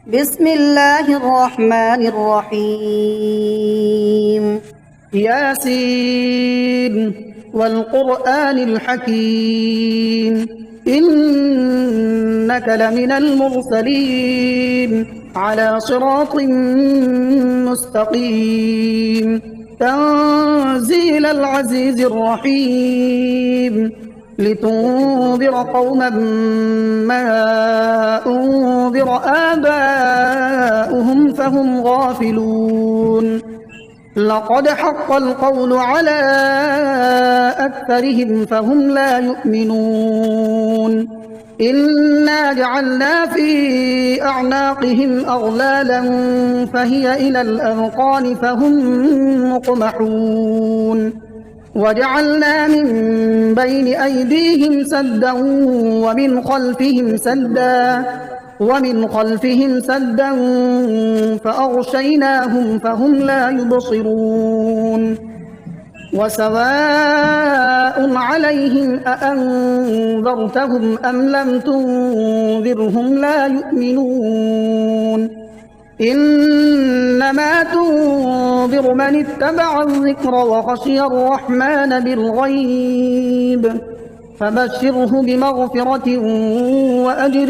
بسم الله الرحمن الرحيم. ياسين والقرآن الحكيم إنك لمن المرسلين على صراط مستقيم تنزيل العزيز الرحيم لتنذر قوما ما أنذر آباؤهم فهم غافلون لقد حق القول على أكثرهم فهم لا يؤمنون إنا جعلنا في أعناقهم أغلالا فهي إلى الأذقان فهم مقمحون وجعلنا من بين أيديهم سدا ومن خلفهم سدا فأغشيناهم فهم لا يبصرون وسواء عليهم أأنذرتهم أم لم تنذرهم لا يؤمنون إنما تنذر من اتبع الذكر وخشي الرحمن بالغيب فبشره بمغفرة وأجر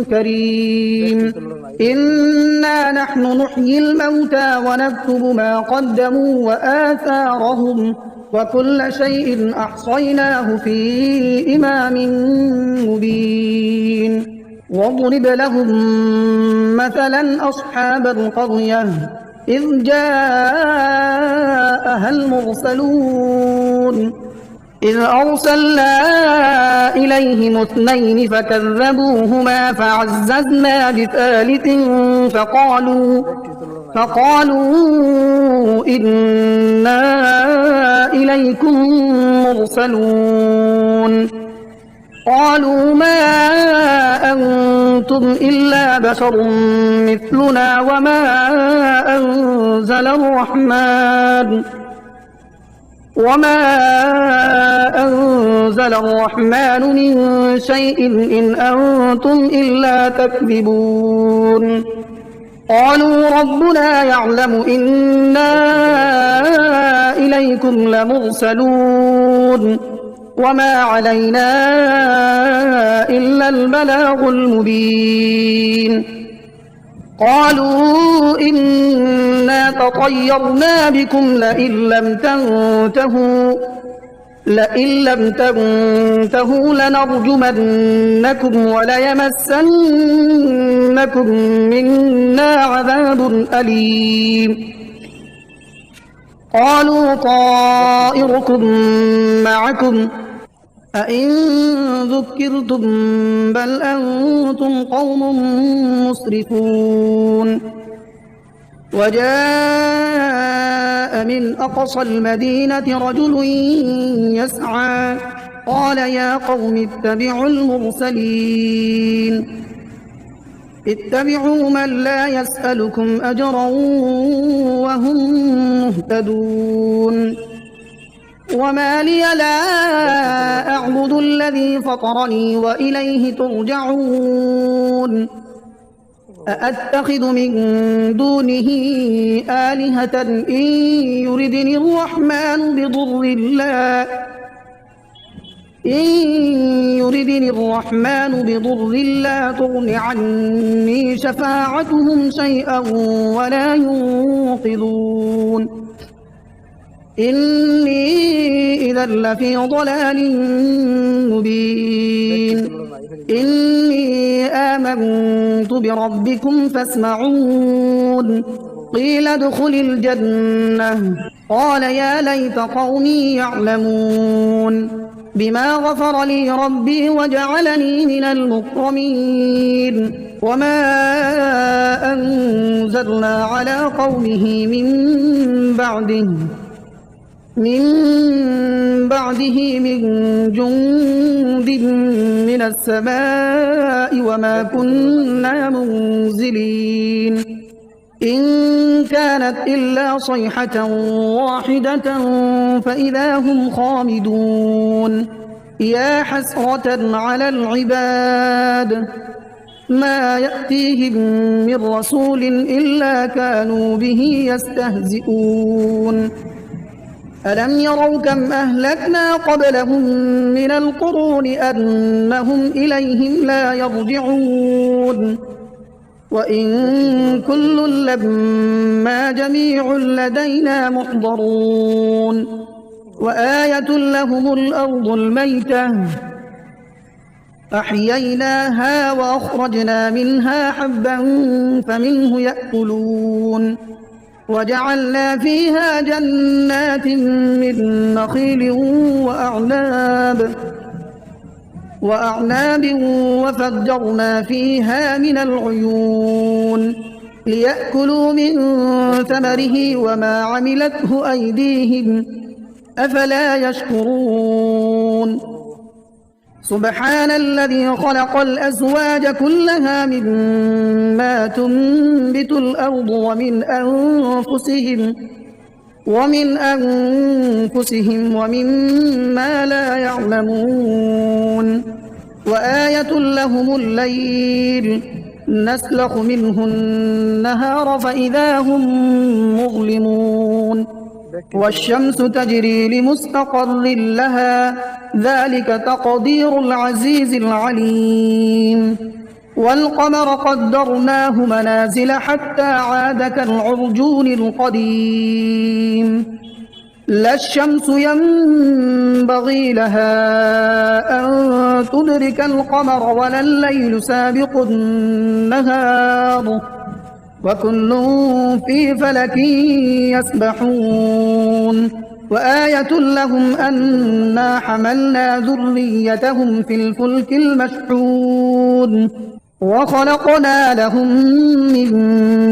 كريم إنا نحن نحيي الموتى ونكتب ما قدموا وآثارهم وكل شيء أحصيناه في إمام مبين واضرب لهم مثلا أصحاب القرية إذ جاءها المرسلون إذ أرسلنا إليهم اثنين فكذبوهما فعززنا بثالث فقالوا إنا إليكم مرسلون قالوا ما أنتم إلا بشر مثلنا وما أنزل الرحمن من شيء إن أنتم إلا تكذبون قالوا ربنا يعلم إنا إليكم لمرسلون وما علينا إلا البلاغ المبين قالوا إنا تطيرنا بكم لئن لم تنتهوا لنرجمنكم وليمسنكم منا عذاب أليم قالوا طائركم معكم أئن ذكرتم بل أنتم قوم مسرفون وجاء من أقصى المدينة رجل يسعى قال يا قوم اتبعوا المرسلين اتبعوا من لا يسألكم أجرا وهم مهتدون وما لي لا أعبد الذي فطرني وإليه ترجعون أأتخذ من دونه آلهة إن يردني الرحمن بضر لا تغن عني شفاعتهم شيئا ولا ينقذون إني إذا لفي ضلال مبين إني آمنت بربكم فاسمعون قيل ادخل الجنة قال يا ليت قومي يعلمون بما غفر لي ربي وجعلني من المكرمين وما أنزلنا على قومه من بعده من جند من السماء وما كنا منزلين إن كانت إلا صيحة واحدة فإذا هم خامدون يا حسرة على العباد ما يأتيهم من رسول إلا كانوا به يستهزئون ألم يروا كم أهلكنا قبلهم من القرون أنهم إليهم لا يرجعون وإن كل لما جميع لدينا محضرون وآية لهم الأرض الميتة أحييناها وأخرجنا منها حبا فمنه يأكلون وجعلنا فيها جنات من نخيل وأعناب وفجرنا فيها من العيون ليأكلوا من ثمره وما عملته أيديهم أفلا يشكرون سبحان الذي خلق الأزواج كلها مما تنبت الأرض ومن أنفسهم ومما لا يعلمون وآية لهم الليل نسلخ منه النهار فإذا هم مظلمون والشمس تجري لمستقر لها ذلك تقدير العزيز العليم والقمر قدرناه منازل حتى عاد كالعرجون القديم لا الشمس ينبغي لها أن تدرك القمر ولا الليل سابق النهار وكل في فلك يسبحون وآية لهم أنا حملنا ذريتهم في الفلك المشحون وخلقنا لهم من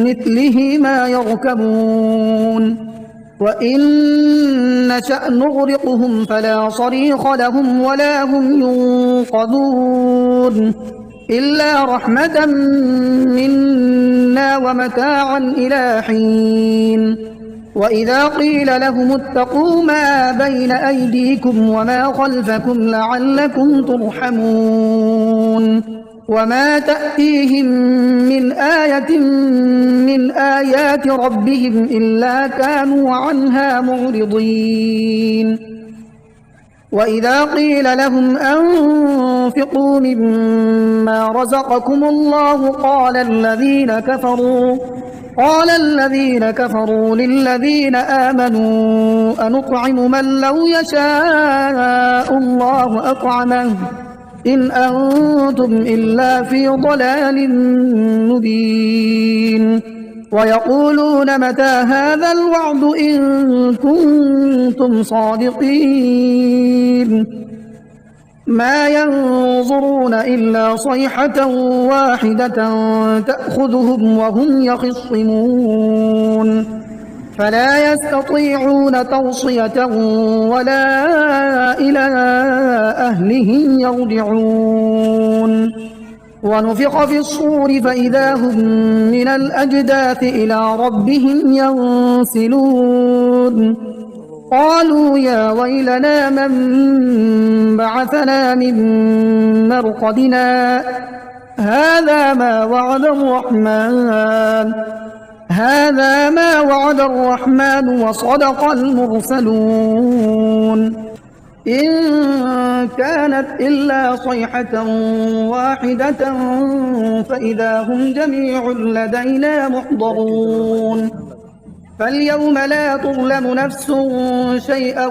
مثله ما يركبون وإن نشأ نغرقهم فلا صريخ لهم ولا هم ينقذون إلا رحمة منا ومتاعا إلى حين وإذا قيل لهم اتقوا ما بين أيديكم وما خلفكم لعلكم ترحمون وما تأتيهم من آية من آيات ربهم إلا كانوا عنها معرضين وإذا قيل لهم أنفقوا مما رزقكم الله قال الذين كفروا للذين آمنوا أنطعم من لو يشاء الله أطعمه إن أنتم إلا في ضلال مبين ويقولون متى هذا الوعد إن كنتم صادقين ما ينظرون إلا صيحة واحدة تأخذهم وهم يخصمون فلا يستطيعون توصية ولا إلى أهلهم يرجعون ونفخ في الصور فإذا هم من الأجداث إلى ربهم ينسلون قالوا يا ويلنا من بعثنا من مرقدنا هذا ما وعد الرحمن وصدق المرسلون إن كانت إلا صيحة واحدة فإذا هم جميع لدينا محضرون فاليوم لا تظلم نفس شيئا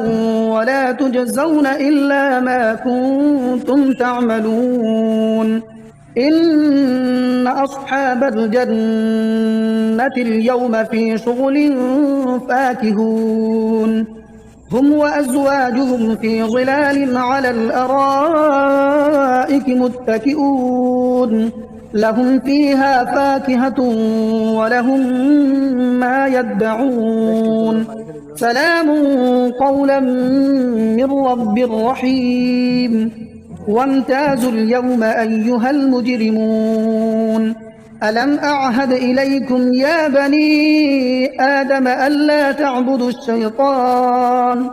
ولا تجزون إلا ما كنتم تعملون إن أصحاب الجنة اليوم في شغل فاكهون هم وأزواجهم في ظلال على الأرائك متكئون لهم فيها فاكهة ولهم ما يدعون سلام قولا من رب رحيم وامتازوا اليوم أيها المجرمون ألم أعهد إليكم يا بني آدم ألا تعبدوا الشيطان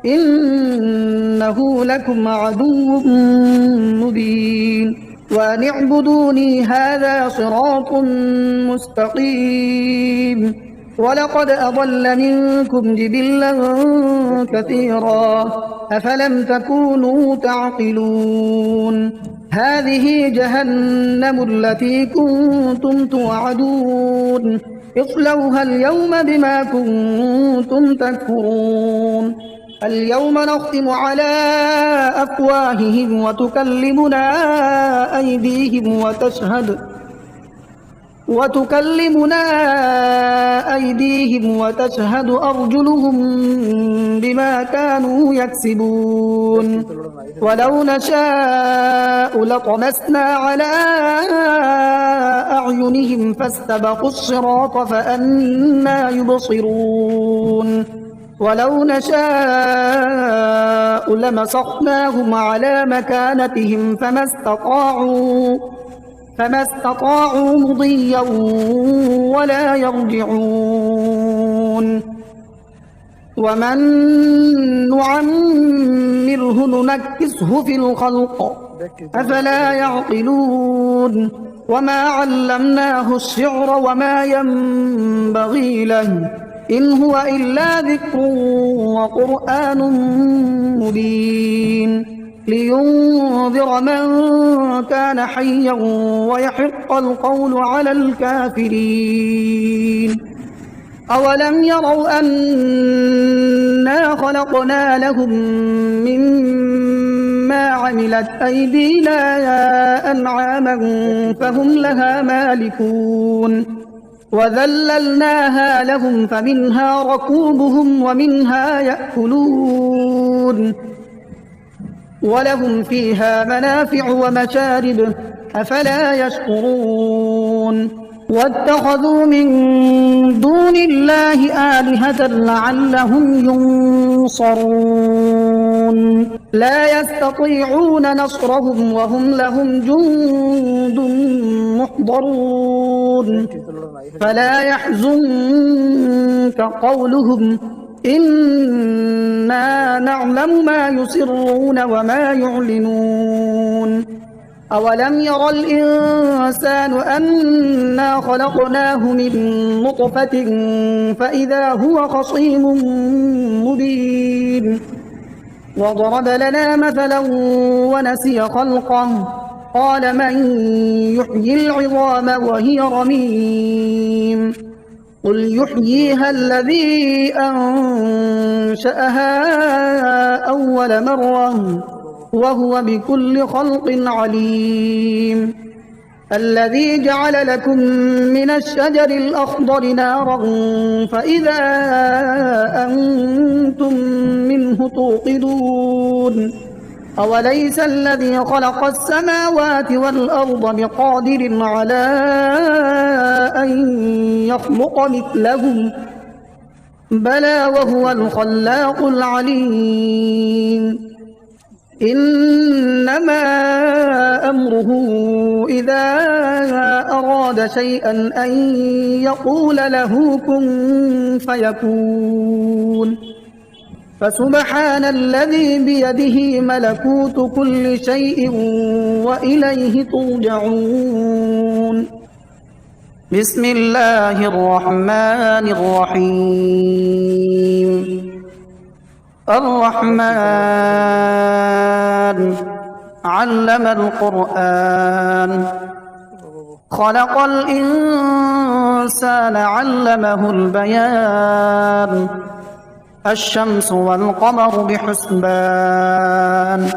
إنه لكم عدو مبين وأن اعبدوني هذا صراط مستقيم. ولقد أضل منكم جبلا كثيرا أفلم تكونوا تعقلون. هذه جهنم التي كنتم توعدون اصلوها اليوم بما كنتم تكفرون. اليوم نختم على أفواههم وتكلمنا أيديهم وتشهد أرجلهم بما كانوا يكسبون. ولو نشاء لطمسنا على أعينهم فاستبقوا الصراط فأنى يبصرون. ولو نشاء لمسخناهم على مكانتهم فما استطاعوا مضيا ولا يرجعون. ومن نعمره ننكسه في الخلق أفلا يعقلون. وما علمناه الشعر وما ينبغي له إن هو إلا ذكر وقرآن مبين لينذر من كان حيا ويحق القول على الكافرين. أولم يروا أنا خلقنا لهم مما عملت أيدينا أنعاما فهم لها مالكون وذللناها لهم فمنها ركوبهم ومنها يأكلون ولهم فيها منافع ومشارب أفلا يشكرون. واتخذوا من دون الله آلهة لعلهم ينصرون لا يستطيعون نصرهم وهم لهم جند محضرون. فلا يحزنك قولهم إنا نعلم ما يسرون وما يعلنون. أولم ير الإنسان أنا خلقناه من نطفة فإذا هو خصيم مبين. وضرب لنا مثلا ونسي خلقه قال من يحيي العظام وهي رميم قل يحييها الذي أنشأها أول مرة وهو بكل خلق عليم. الذي جعل لكم من الشجر الأخضر نارا فإذا أنتم منه توقدون. أوليس الذي خلق السماوات والأرض بقادر على أن يخلق مثلهم بلى وهو الخلاق العليم. إنما أمره إذا أراد شيئا أن يقول له كن فيكون. فسبحان الذي بيده ملكوت كل شيء وإليه ترجعون. بسم الله الرحمن الرحيم. الرحمن علم القرآن خلق الإنسان علمه البيان. الشمس والقمر بحسبان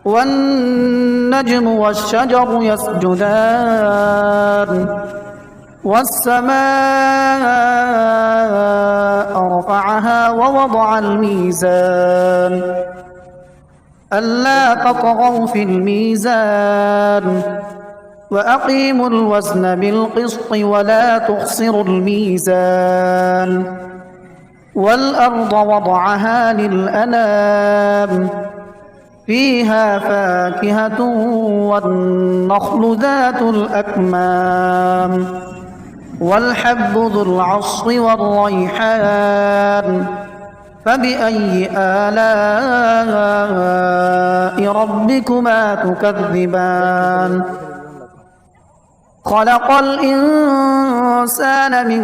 والنجم والشجر يسجدان والسماء رفعها ووضع الميزان ألا تطغوا في الميزان وأقيموا الوزن بالقسط ولا تخسروا الميزان. والأرض وضعها للأنام فيها فاكهة والنخل ذات الأكمام والحب ذو العصف والريحان فبأي آلاء ربكما تكذبان خلق الإنسان من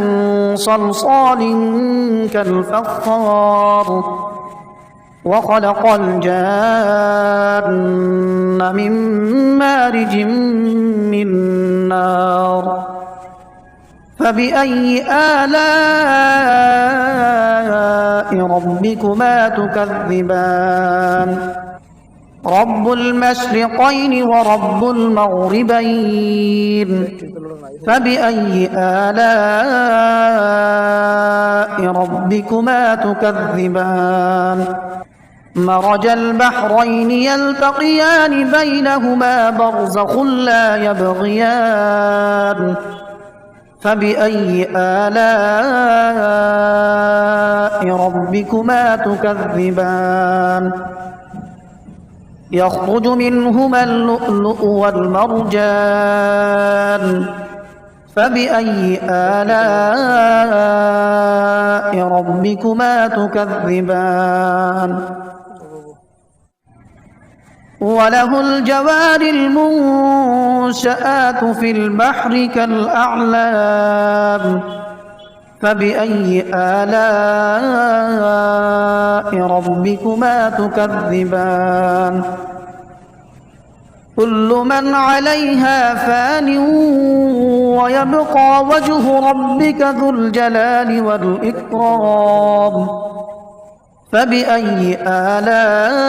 صلصال كالفخار وخلق الجان من مارج من نار فبأي آلاء ربكما تكذبان رب المشرقين ورب المغربين فبأي آلاء ربكما تكذبان مرج البحرين يلتقيان بينهما برزخ لا يبغيان فبأي آلاء ربكما تكذبان يخرج منهما اللؤلؤ والمرجان فبأي آلاء ربكما تكذبان وله الجوار المنشآت في البحر كالأعلام فبأي آلاء ربكما تكذبان كل من عليها فان ويبقى وجه ربك ذو الجلال والإكرام فبأي آلاء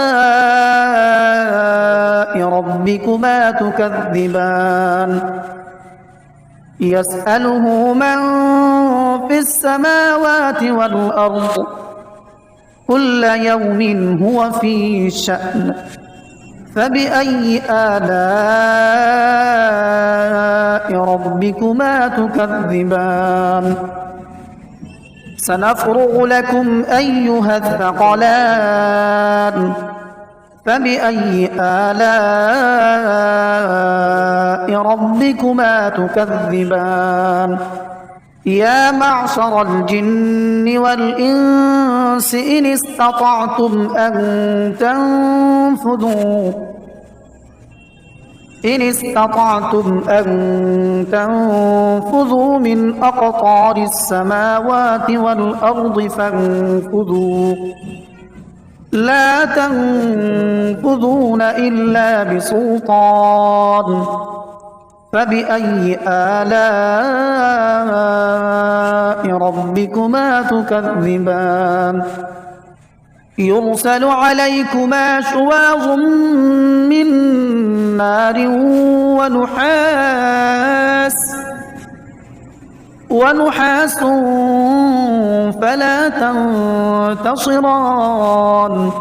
ربكما تكذبان يسأله من في السماوات والأرض كل يوم هو في شأن فبأي آلاء ربكما تكذبان سنفرغ لكم أيها الثقلان فبأي آلاء ربكما تكذبان يا معشر الجن والإنس إن استطعتم أن تنفذوا من أقطار السماوات والأرض فانفذوا لا تنفذون إلا بسلطان فبأي آلاء ربكما تكذبان يرسل عليكما شواظ من نار ونحاس فلا تنتصران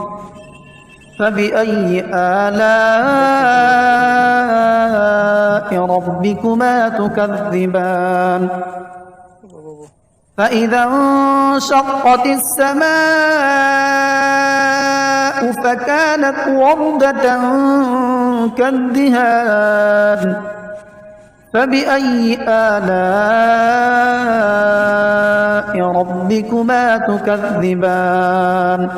فبأي آلاء ربكما تكذبان فإذا انشقت السماء فكانت وردة كالدهان فبأي آلاء ربكما تكذبان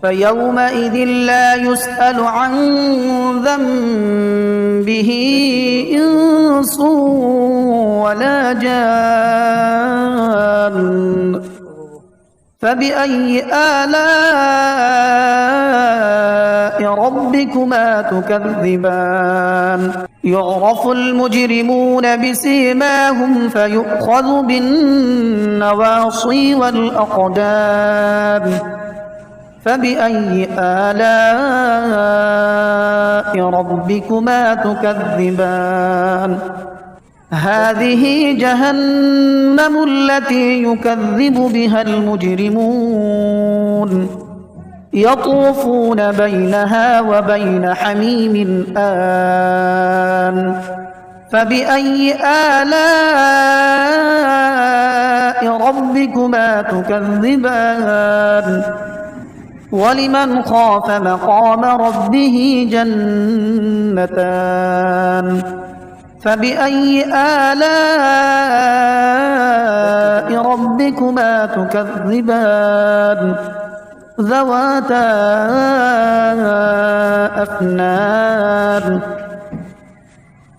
فيومئذ لا يسأل عن ذنبه إنس ولا جان فبأي آلاء ربكما تكذبان يعرف المجرمون بسيماهم فيؤخذ بالنواصي والأقدام فبأي آلاء ربكما تكذبان هذه جهنم التي يكذب بها المجرمون يطوفون بينها وبين حميم آن فبأي آلاء ربكما تكذبان ولمن خاف مقام ربه جنتان فبأي آلاء ربكما ربكما تكذبان ذواتا أفنان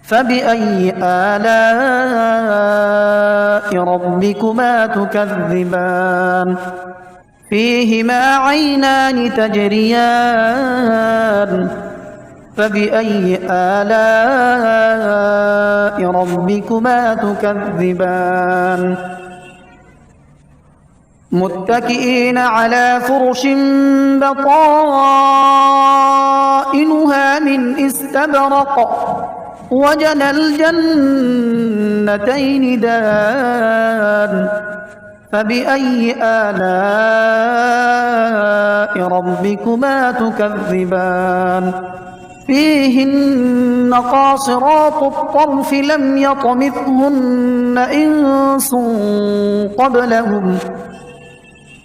فبأي آلاء ربكما تكذبان فيهما عينان تجريان فبأي آلاء ربكما تكذبان متكئين على فرش بطائنها من استبرق وجنى الجنتين دان فبأي آلاء ربكما تكذبان فيهن قاصرات الطرف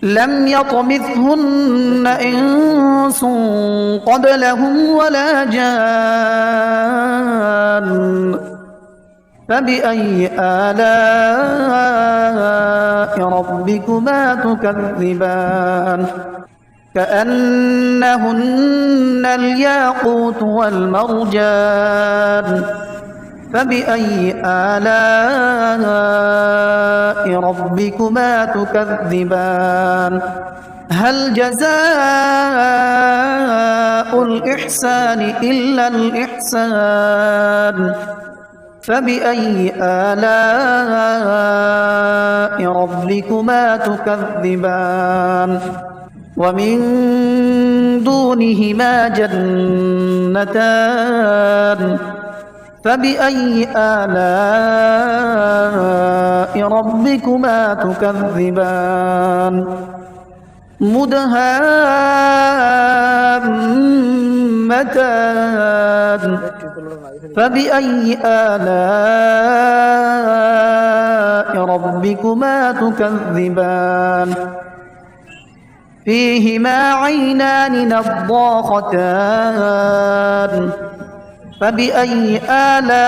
لم يطمثهن إنس قبلهم ولا جان فبأي آلاء ربكما تكذبان كأنهن الياقوت والمرجان فبأي آلاء ربكما تكذبان هل جزاء الإحسان إلا الإحسان فبأي آلاء ربكما تكذبان ومن دونهما جنتان فبأي آلاء ربكما تكذبان مدهامتان فبأي آلاء ربكما تكذبان فيهما عينان نضاختان فبأي آلاء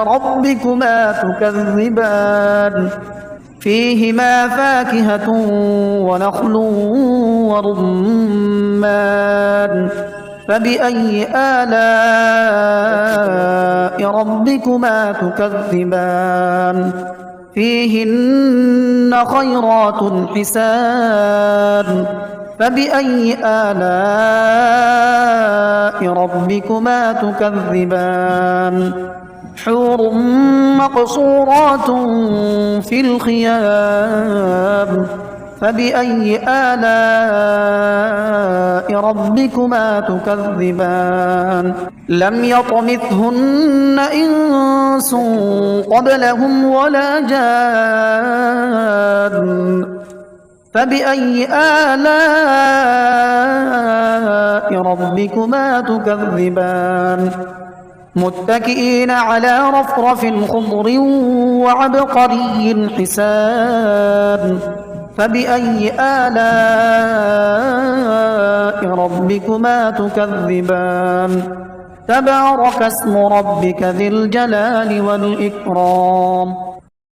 ربكما تكذبان فيهما فاكهة ونخل ورمان فبأي آلاء ربكما تكذبان فيهن خيرات حسان فبأي آلاء ربكما تكذبان حور مقصورات في الخيام فبأي آلاء ربكما تكذبان لم يطمثهن إنس قبلهم ولا جان فبأي آلاء ربكما تكذبان متكئين على رفرف خضر وعبقري حسان فبأي آلاء ربكما تكذبان تبارك اسم ربك ذي الجلال والإكرام